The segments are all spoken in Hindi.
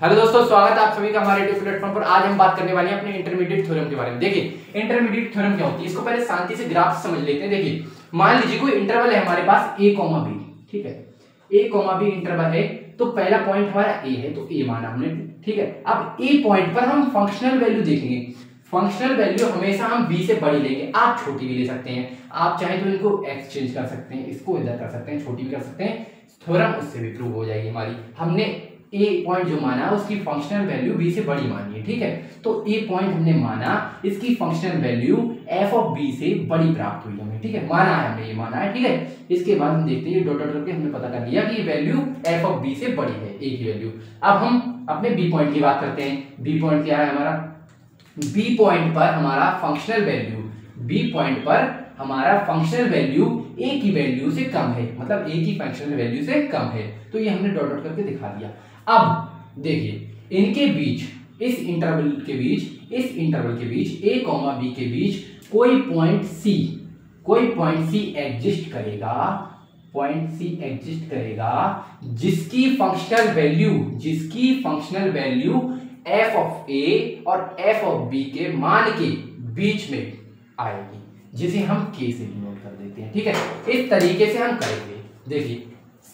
हेलो दोस्तों, स्वागत है आप सभी का हमारे यूट्यूब प्लेटफॉर्म पर। आज हम बात करने वाले हैं अपने इंटरमीडिएट थ्योरम के बारे में। देखिए इंटरमीडिएट थ्योरम क्या होती है, इसको पहले शांति से ग्राफ से समझ लेते हैं। देखिए मान लीजिए कोई इंटरवल है हमारे पास a, b, ठीक है। a, b इंटरवल है तो पहला पॉइंट हमारा a है तो a माना हमने, ठीक है। अब a पॉइंट पर हम फंक्शनल वैल्यू देखेंगे। फंक्शनल वैल्यू हमेशा हम b से बड़ी लेंगे। आप छोटी भी ले सकते हैं, आप चाहे तो इनको एक्सचेंज कर सकते हैं, इसको इधर कर सकते हैं, छोटी भी कर सकते हैं। थ्योरम उससे भी प्रूव हो जाएगी हमारी। हमने ए पॉइंट जो माना उसकी फंक्शनल वैल्यू बी से बड़ी मानी है, ठीक है। तो ए पॉइंट हमने माना, इसकी functional value f of B से बड़ी प्राप्त हुई हमें, ठीक है। माना है हमने, ये माना है, ठीक है। इसके बाद हम देखते हैं डॉट डॉट करके हमने पता कर लिया कि वैल्यू एफ ऑफ बी से बड़ी है, ए की वैल्यू। अब हम अपने बी पॉइंट की बात करते हैं। बी पॉइंट क्या है हमारा? बी पॉइंट पर हमारा फंक्शनल वैल्यू, बी पॉइंट पर हमारा फंक्शनल वैल्यू ए की वैल्यू से कम है, मतलब ए की फंक्शनल वैल्यू से कम है। तो ये हमने डॉट डॉट करके दिखा दिया। अब देखिए इनके बीच, इस इंटरवल के बीच, इस इंटरवल के बीच a, b के बीच कोई पॉइंट C एग्जिस्ट करेगा, पॉइंट C एग्जिस्ट करेगा जिसकी functional value f of a और f ऑफ b के मान के बीच में आएगी, जिसे हम k से डिनोट कर देते हैं, ठीक है। इस तरीके से हम करेंगे। देखिए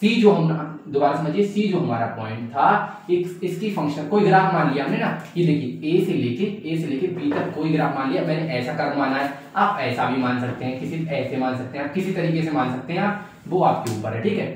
C जो हम, दोबारा समझिए, C जो हमारा पॉइंट था, इसकी फंक्शन कोई ग्राफ मान लिया हमने ना, ये देखिए A से लेके B तक कोई ग्राफ मान लिया। मैंने ऐसा कर्व माना है, आप ऐसा भी मान सकते हैं, किसी ऐसे मान सकते हैं, आप किसी तरीके से मान सकते हैं, आप वो आपके ऊपर है, ठीक है।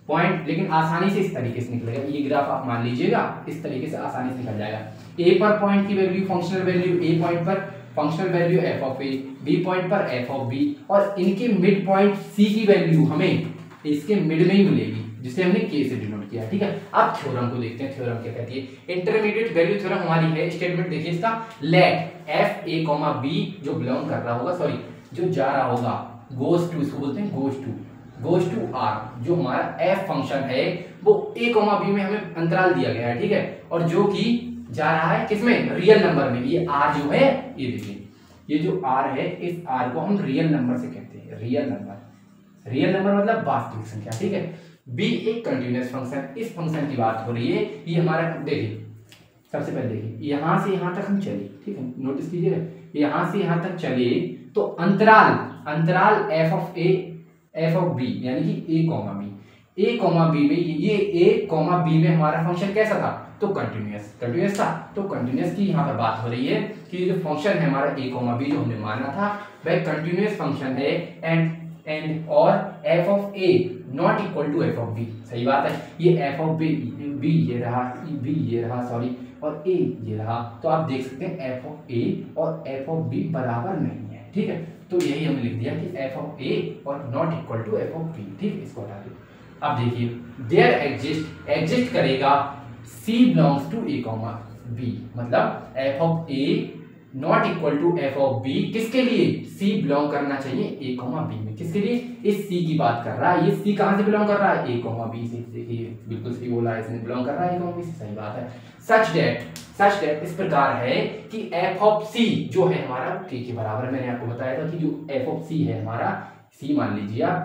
पॉइंट लेकिन आसानी से इस तरीके से निकलेगा। ये ग्राफ आप मान लीजिएगा, इस तरीके से आसानी से निकल जाएगा। A पर पॉइंट की value, functional value A point पर functional value f of a, B point पर f ऑफ b, और इनके मिड पॉइंट C की वैल्यू हमें इसके मिड में ही मिलेगी, जिसे हमने k से डिनोट किया, ठीक है। अब थ्योरम को देखते हैं। थ्योरम क्या कहती है? इंटरमीडिएट वैल्यू थ्योरम हमारी है। स्टेटमेंट देखिए इसका, लेट f a, b जो बिलोंग कर रहा होगा, सॉरी जो जा रहा होगा, गोज टू, इसको बोलते हैं गोज टू r, जो हमारा f फंक्शन है वो a, b में हमें अंतराल दिया गया है, ठीक है। और जो कि जा रहा है किसमें? रियल नंबर में। ये r जो है, ये देखिए ये जो r है, इस r को हम रियल नंबर से कहते हैं। रियल नंबर मतलब वास्तविक संख्या, ठीक है। b एक कंटीन्यूअस फंक्शन, इस फंक्शन की बात हो रही है। ये हमारा, देखिए सबसे पहले देखिए यहां से यहां तक हम चले, ठीक है, नोटिस कीजिएगा, यहां से यहां तक चले तो अंतराल f of a, f of b यानी कि a, b में ये a, b में हमारा फंक्शन कैसा था? तो कंटीन्यूअस था। तो कंटीन्यूअस की यहाँ पर बात हो रही है कि जो फंक्शन है हमारा a, b जो हमने माना था वह कंटीन्यूअस फंक्शन है, एंड और f of a not equal to f of b। सही बात है। ये f ऑफ b ये रहा, सॉरी, और a ये रहा। तो आप देख सकते हैं f ऑफ a और f ऑफ b बराबर नहीं है, ठीक है। तो यही हमने लिख दिया कि f ऑफ a और not equal to f of b, ठीक है। इसको हटा दो। अब देखिए देयर एग्जिस्ट करेगा C belongs to a, b, मतलब f of a not equal to f of b किसके लिए? C बिलोंग करना चाहिए a, b में। किसके लिए? इस C की बात कर रहा है। ये C कहां से बिलोंग कर रहा है? a, b से। देखिए बिल्कुल सही बोला है, इसने बिलोंग कर रहा है a, b से। सही बात है। सच दैट इस प्रकार है कि f ऑफ c जो है हमारा k के बराबर। मैंने आपको बताया था कि जो f ऑफ c है हमारा, c मान लीजिए आप,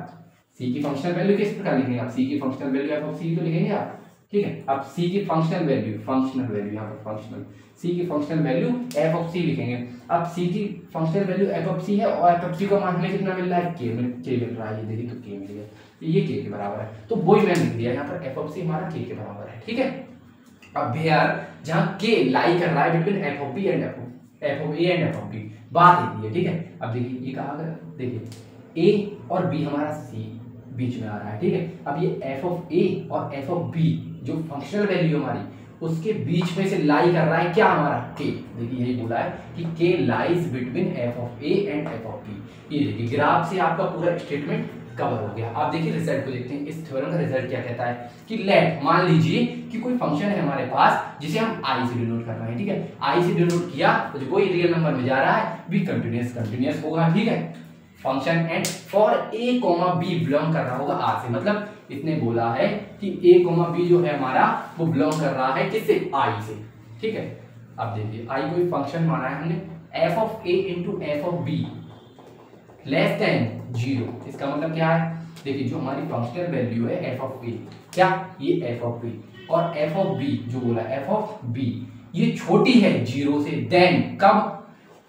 c की फंक्शनल वैल्यू किस प्रकार लिखेंगे आप? c की functional value f of c तो लिखेंगे आप, ठीक है। अब c की फंक्शनल वैल्यू यहाँ पर फंक्शनल c की functional value f of c लिखेंगे। अब c की functional value f of c है और f ऑफ c का मान हमें कितना मिल रहा है? k मिल रहा है। ये देखिए तो k मिल गया, ये k के बराबर है। तो वही मैंने लिख दिया यहाँ पर f ऑफ c हमारा k के बराबर है, ठीक है। अब यार जहाँ k लाई कर रहा है between f of b and f of a and f of b, बात होती है, ठीक है। अब देखिए ये कहा गया, देखिए a और b हमारा c बीच में आ रहा है, ठीक है। अब ये f ऑफ a और f ऑफ b जो फंक्शनल वैल्यू हमारी, उसके बीच में से लाई कर रहा है क्या? हमारा k। देखिए यही बोला है कि k lies between f of a and f of b। ये देखिए ग्राफ से आपका पूरा स्टेटमेंट कवर हो गया। आप देखिए रिजल्ट को देखते हैं। इस थ्योरम का रिजल्ट क्या कहता है कि लेट, मान लीजिए कि कोई फंक्शन है हमारे पास जिसे हम i से डिनोट कर रहे हैं, ठीक है। i से डिनोट किया तो जो कोई रियल नंबर में जा रहा है भी कंटीन्यूअस होगा, ठीक है। Function and for a, b belong कर रहा होगा r से, मतलब इसने बोला है कि a, b जो है हमारा वो बिलोंग कर रहा है किससे? i से, ठीक है। अब देखिए i कोई फंक्शन माना है हमने, f of a into f of b less than 0। इसका मतलब क्या है? देखिए जो हमारी फंक्शनल वैल्यू है f ऑफ a, क्या? ये f ऑफ b, और एफ ऑफ बी जो बोला एफ ऑफ बी ये छोटी है 0 से, देन कब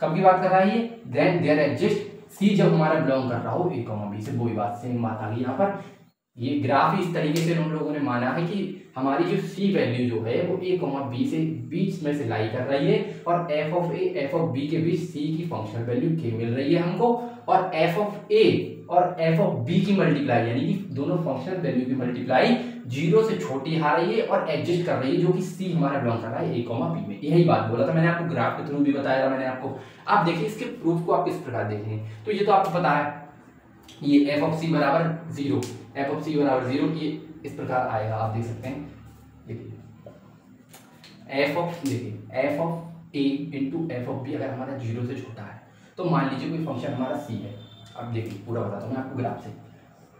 की बात कर रहा है ये, देन देयर एग्जिस्ट सी जब हमारा बिलोंग कर रहा हो ए कॉमा बी से, वही बात सेम बात आ गई यहाँ पर। ये ग्राफ इस तरीके से हम लोगों ने माना है कि हमारी जो सी वैल्यू जो है वो ए कॉमा बी से बीच में से लाई कर रही है और f of A F of b के बीच सी की फंक्शनल वैल्यू के मिल रही है हमको, और एफ ऑफ ए और एफ ऑफ बी की मल्टीप्लाई यानी कि दोनों फंक्शनल वैल्यू की मल्टीप्लाई 0 से छोटी आ रही है और एग्जिस्ट कर रही है जो कि सी हमारा बिलोंग कर रहा है ए कॉमा बी में। यही बात बोला था मैंने आपको, ग्राफ के थ्रू भी बताया था मैंने आपको। आप देखिए इसके प्रूफ को आप किस प्रकार देखेंगे, तो ये तो आपको पता है ये एफ ऑफ सी बराबर 0, एफ ऑफ सी बराबर 0 ये इस प्रकार आएगा, आप देख सकते हैं। देखिए f of A into F of b अगर हमारा 0 से छोटा है तो मान लीजिए कोई फंक्शन हमारा सी है। अब देखिए पूरा बताता हूँ मैं आपको ग्राफ से,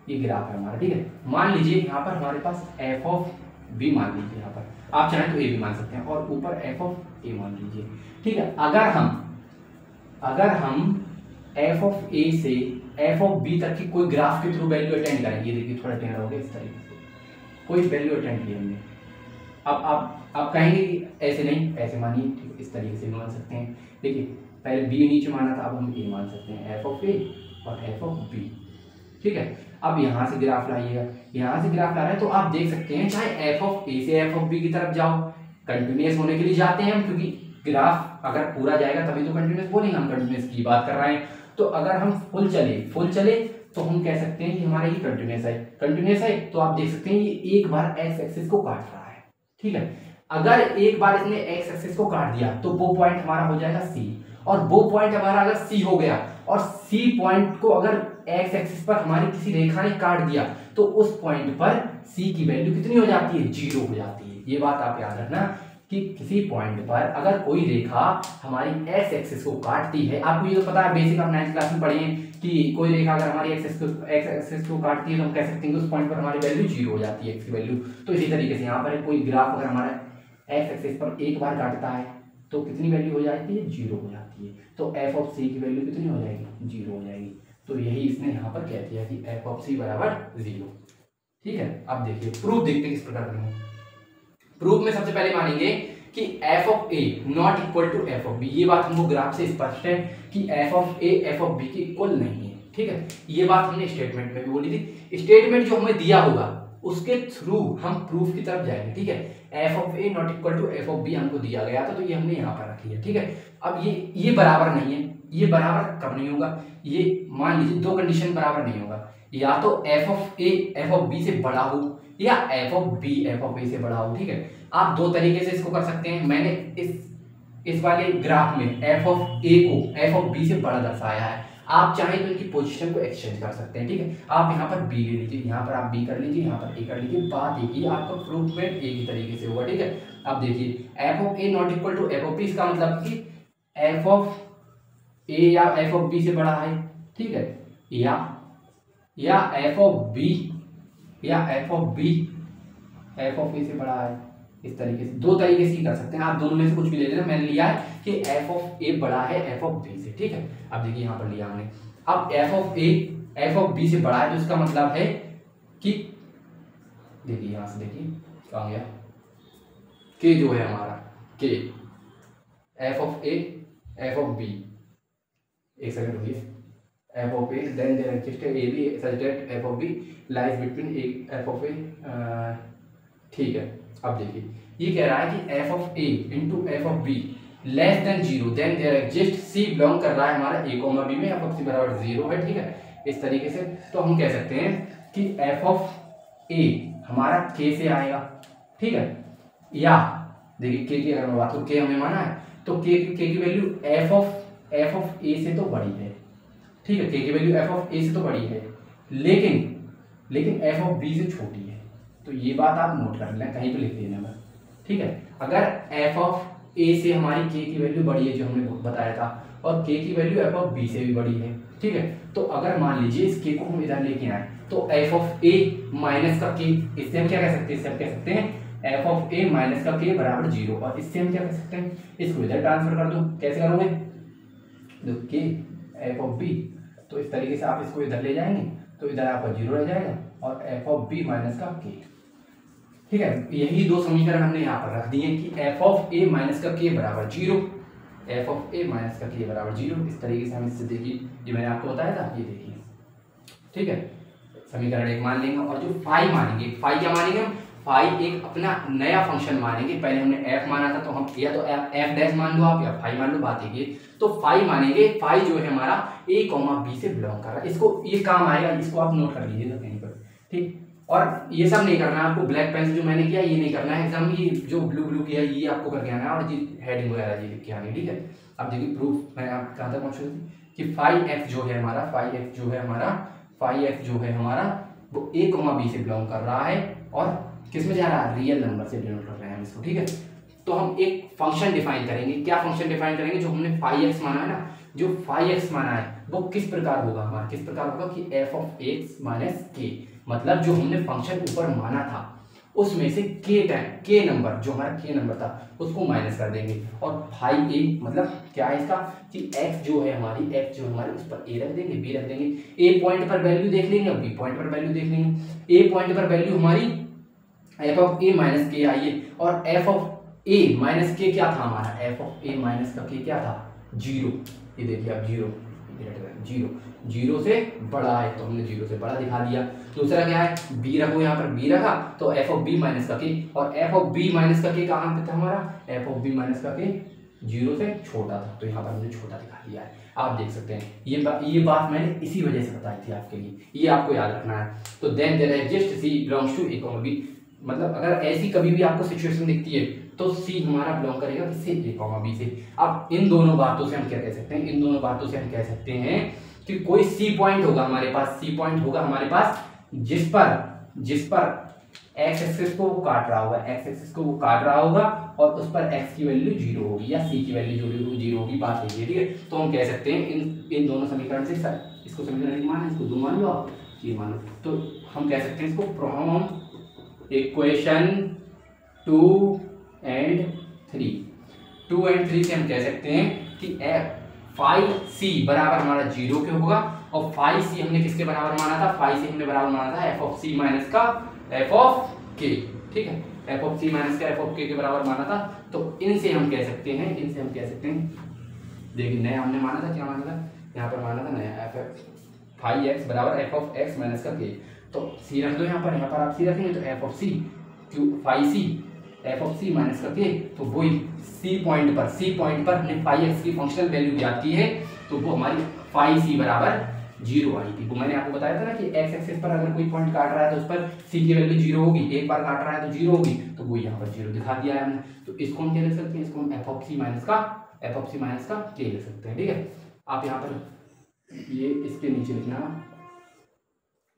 ये ग्राफ है हमारा, ठीक है। मान लीजिए यहाँ पर हमारे पास एफ ऑफ बी मान लीजिए, यहाँ पर आप चाहें तो ए भी मान सकते हैं, और ऊपर एफ ऑफ ए मान लीजिए, ठीक है। अगर हम एफ ऑफ ए से एफ ऑफ बी तक की कोई ग्राफ के थ्रू वैल्यू अटेंड करेंगे, देखिए थोड़ा टेढ़ा हो गया इस तरीके से, कोई वैल्यू अटेंड की हमने, अब आप कहेंगे कि ऐसे नहीं, ऐसे मानिए, ठीक है, इस तरीके से मान सकते हैं। देखिए पहले बी नीचे माना था, अब हम ए मान सकते हैं, एफ ऑफ ए और एफ ऑफ बी, ठीक है। अब यहाँ से ग्राफ लाइएगा, यहाँ से ग्राफ ला रहे हैं तो आप देख सकते हैं चाहे एफ ऑफ ए से एफ ऑफ बी की तरफ जाओ, कंटिन्यूअस होने के लिए जाते हैं हम, क्योंकि ग्राफ अगर पूरा जाएगा तभी तो कंटिन्यूअस बोलेंगे, हम कंटिन्यूअस की बात कर रहे हैं। तो अगर हम फुल चले तो हम कह सकते हैं कि हमारा ये कंटिन्यूअस है, तो आप देख सकते हैं ये एक बार एक्स एक्सिस को काट रहा है, ठीक है। अगर एक बार इसने एक्स एक्सिस को काट दिया तो वो पॉइंट हमारा हो जाएगा सी, और वो पॉइंट हमारा अगर सी हो गया और सी पॉइंट को अगर एक्स एक्सिस पर हमारी किसी रेखा ने काट दिया तो उस पॉइंट पर सी की वैल्यू कितनी हो जाती है, 0 हो जाती है। ये बात आप याद रखना कि किसी पॉइंट पर अगर कोई रेखा हमारी एक्स एक्सिस को काटती है, आपको ये तो पता है, बेसिक आप 9th क्लास में पढ़े हैं कि कोई रेखा अगर हमारी एक्स एक्सिस को काटती है तो हम कह सकते हैं कि उस पॉइंट पर हमारी वैल्यू 0 हो जाती है, एक्स की वैल्यू। तो इसी तरीके से यहाँ पर कोई ग्राफ अगर हमारा एक्स एक्सिस पर एक बार काटता है तो कितनी वैल्यू हो जाती है, 0 हो जाती है। तो एफ ऑफ सी की वैल्यू कितनी हो जाएगी, 0 हो जाएगी। तो यही इसने यहाँ पर कह दिया कि एफ ऑफ सी बराबर 0, ठीक है। अब देखिए प्रूफ देखते हैं किस प्रकार करेंगे। प्रूफ में सबसे पहले मानेंगे कि F of a not equal to f of b, ये बात हमको ग्राफ से स्पष्ट है कि F of A F of b के इक्वल नहीं है, ठीक है। ये बात हमने स्टेटमेंट में भी बोली थी, स्टेटमेंट जो हमें दिया होगा उसके थ्रू हम प्रूफ की तरफ जाएंगे, ठीक है। F of a not equal to f of b हमको दिया गया था तो ये हमने यहाँ पर रख लिया, ठीक है। अब ये बराबर नहीं है, ये बराबर कब नहीं होगा, ये मान लीजिए दो कंडीशन बराबर नहीं होगा, या तो F of A F of B से बड़ा हो या F of B F of A से बड़ा हो, ठीक है। आप दो तरीके से इसको कर सकते हैं। मैंने इस वाले ग्राफ में एफ ऑफ ए को एफ ऑफ बी से बड़ा दर्शाया है, आप चाहें तो इनकी पोजीशन को एक्सचेंज कर सकते हैं, ठीक है। आप यहाँ पर बी ले लीजिए, यहाँ पर आप बी कर लीजिए, यहाँ पर ए कर लीजिए, बात एक ही, आपका प्रूफ में एक ही तरीके से होगा, ठीक है। अब देखिए f of a not equal to f of b, इसका मतलब कि एफ ऑफ ए या एफ ऑफ बी से बड़ा है, ठीक है, या एफ ऑफ बी या F of B F of A से बड़ा है। इस तरीके से दो तरीके से ही कर सकते हैं, आप दोनों में से कुछ भी ले लेना। मैंने लिया है कि एफ ऑफ ए बड़ा है एफ ऑफ बी से, ठीक है। अब देखिए यहाँ पर लिया हमने, अब f of A F of B से बड़ा है तो इसका मतलब है कि देखिए यहाँ से देखिए कहाँ गया, के जो है हमारा के F of A F of B, एक सेकंड रुकिए, F of A then there exist a B such that F of B lies between F of A, ठीक है। अब देखिए ये कह रहा है कि F of A into F of B less than 0 then there exist C belong कर रहा है हमारा ए कॉमा बी में, एफ ऑफ सी बराबर 0 है, ठीक है। इस तरीके से तो हम कह सकते हैं कि एफ ऑफ ए हमारा के से आएगा, ठीक है। या देखिए के की अगर मैं बात करूँ, के हमें माना है तो के की वैल्यू एफ ऑफ ए से तो बड़ी है, ठीक है। के की वैल्यू एफ ऑफ ए से तो बड़ी है, लेकिन एफ ऑफ बी से छोटी है। तो ये बात आप नोट कर लें, कहीं पे लिख देना बस, ठीक है। अगर एफ ऑफ ए से हमारी के की वैल्यू बड़ी है जो हमने बताया था, और के की वैल्यू एफ ऑफ बी से भी बड़ी है, ठीक है। तो अगर मान लीजिए इस के को हम इधर लेके आए तो एफ ऑफ ए माइनस का के, इससे हम क्या कह सकते हैं, इससे हम कह सकते हैं एफ ऑफ ए माइनस का के बराबर 0, और इससे हम क्या कह सकते हैं, इसको इधर ट्रांसफर कर दो। कैसे करोगे, देखो के एफ ऑफ बी, तो इस तरीके से आप इसको इधर ले जाएंगे तो इधर आपका 0 रह जाएगा, और एफ ऑफ बी माइनस का के, ठीक है, यही दो समीकरण हमने यहाँ पर रख दिए कि एफ ऑफ ए माइनस का के बराबर 0, एफ ऑफ ए माइनस का के बराबर 0। इस तरीके से हम इससे देखिए, ये मैंने आपको बताया था, ये देखिए, ठीक है, समीकरण 1 मान लेंगे। और जो फाई मानेंगे, फाई क्या मानेंगे हम, फाई एक अपना नया फंक्शन मानेंगे। पहले हमने एफ माना था, तो हम या तो एफ डैश मान लो आप या फाई मान लो, बात है ये। तो फाई मानेंगे, फाई जो है हमारा ए कॉमा बी से बिलोंग कर रहा है। इसको ये काम आएगा, इसको आप नोट कर लीजिएगा कहीं पर, ठीक। और ये सब नहीं करना है आपको, ब्लैक पेन से जो मैंने किया ये नहीं करना है एग्जाम में, ये जो ब्लू ब्लू किया ये आपको करके आना है, और ये हेडिंग वगैरह ये लिख के आनी है, ठीक है। अब देखिए प्रूफ मैं आप कहाँ तक पहुँच थी कि फाई एफ जो है हमारा, फाई एफ जो है हमारा, फाई एफ जो है हमारा वो ए कॉमा बी से बिलोंग कर रहा है, और किस में जा रहा है, रियल नंबर से डिनोट कर रहे हैं हम इसको, ठीक है। तो हम एक फंक्शन डिफाइन करेंगे, क्या फंक्शन डिफाइन करेंगे, जो हमने फाई एक्स माना है ना, जो फाई एक्स माना है वो किस प्रकार होगा हमारा, किस प्रकार होगा कि एफ ऑफ एक्स माइनस के, मतलब जो हमने फंक्शन ऊपर माना था उसमें से के नंबर, जो हमारा के नंबर था उसको माइनस कर देंगे, और फाई ए मतलब क्या है इसका कि एक्स जो है हमारी, एक्स जो हमारी उस पर ए रख देंगे, बी रख देंगे, ए पॉइंट पर वैल्यू देख लेंगे और बी पॉइंट पर वैल्यू देख लेंगे। ए पॉइंट पर वैल्यू हमारी एफ ऑफ ए माइनस के आई है, और एफ ऑफ ए माइनस के क्या था हमारा, एफ ऑफ ए माइनस का के क्या था, 0। ये देखिए आप 0 0 से बड़ा है तो हमने 0 से बड़ा दिखा दिया। दूसरा क्या है, b रखो, यहाँ पर b रखा तो एफ ऑफ बी माइनस का के, और एफ ऑफ बी माइनस का के कहाँ पे था हमारा, एफ ऑफ बी माइनस का के 0 से छोटा था, तो यहाँ पर हमने छोटा दिखा दिया है। आप देख सकते हैं ये बात मैंने इसी वजह से बताई थी आपके लिए, ये आपको याद रखना है। तो then there exist c belongs to a comma b, मतलब अगर ऐसी कभी भी आपको सिचुएशन दिखती है तो सी हमारा बिलोंग करेगा किससे, ए कॉमा बी से। अब इन दोनों बातों से हम क्या कह सकते हैं, इन दोनों बातों से हम कह सकते हैं कि कोई सी पॉइंट होगा हमारे पास, सी पॉइंट होगा हमारे पास जिस पर एक्स एक्सिस को वो काट रहा होगा, एक्स एक्सिस को वो काट रहा होगा, और उस पर एक्स की वैल्यू 0 होगी या सी की वैल्यू 0 होगी, बात है, ठीक है। तो हम कह सकते हैं इन दोनों समीकरण से, इसको समीकरण माना, इसको 2 मान लो आप, ये मान लो, तो हम कह सकते हैं इसको फ्रॉम इक्वेशन 2 and 3 से हम कह सकते हैं कि फाई सी बराबर हमारा 0 के होगा, और फाई सी हमने किसके बराबर माना था, फाई सी हमने बराबर माना था एफ ऑफ सी माइनस का एफ ऑफ के, ठीक है, एफ ऑफ सी माइनस का एफ ऑफ के बराबर माना था। तो इनसे हम कह सकते हैं, देखिए नया हमने माना था, क्या माना था, यहाँ पर माना था नया एफ फाई एक्स बराबर एफ ऑफ एक्स माइनस का के, तो सी रख दो यहाँ पर आप सी रखेंगे तो F of c q phi c f of c minus का के, तो वही सी पॉइंट पर हमने फाई एक्स की फंक्शनल वैल्यू ज्ञात की है, तो वो हमारी फाई सी बराबर 0 आई थी। वो मैंने आपको बताया था ना कि एक्स एक्सिस पर अगर कोई पॉइंट काट रहा है तो उस पर सी की वैल्यू 0 होगी, एक बार काट रहा है तो 0 होगी, तो वो यहाँ पर 0 दिखा दिया है हमने। तो इसको हम क्या लिख सकते हैं, इसको हम एफ ऑफ सी माइनस का के लिख सकते हैं, ठीक है। आप यहाँ पर ये इसके नीचे लिखना,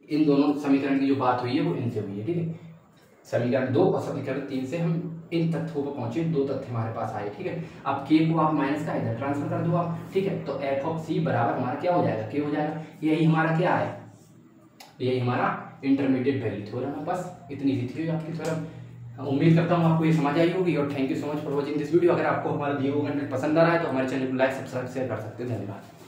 इन दोनों समीकरण की जो बात हुई है वो इनसे हुई है, ठीक है। समीकरण 2 और समीकरण 3 से हम इन तथ्यों पर पहुंचे, 2 तथ्य हमारे पास आए, ठीक है। अब के को आप माइनस का इधर ट्रांसफर कर दो आप, ठीक है, तो एफ ऑफ सी बराबर हमारा क्या हो जाएगा, के हो जाएगा। यही हमारा क्या है, यही हमारा इंटरमीडिएट वैल्यू थ्योरम है। बस इतनी सी थी आपकी थ्योरम। उम्मीद करता हूँ आपको ये समझ आई होगी, और thank you so much for watching this video. अगर आपको हमारा दिए हुए कंटेंट पसंद आ रहा है तो हमारे चैनल को लाइक, सब्सक्राइब, शेयर कर सकते हैं। धन्यवाद।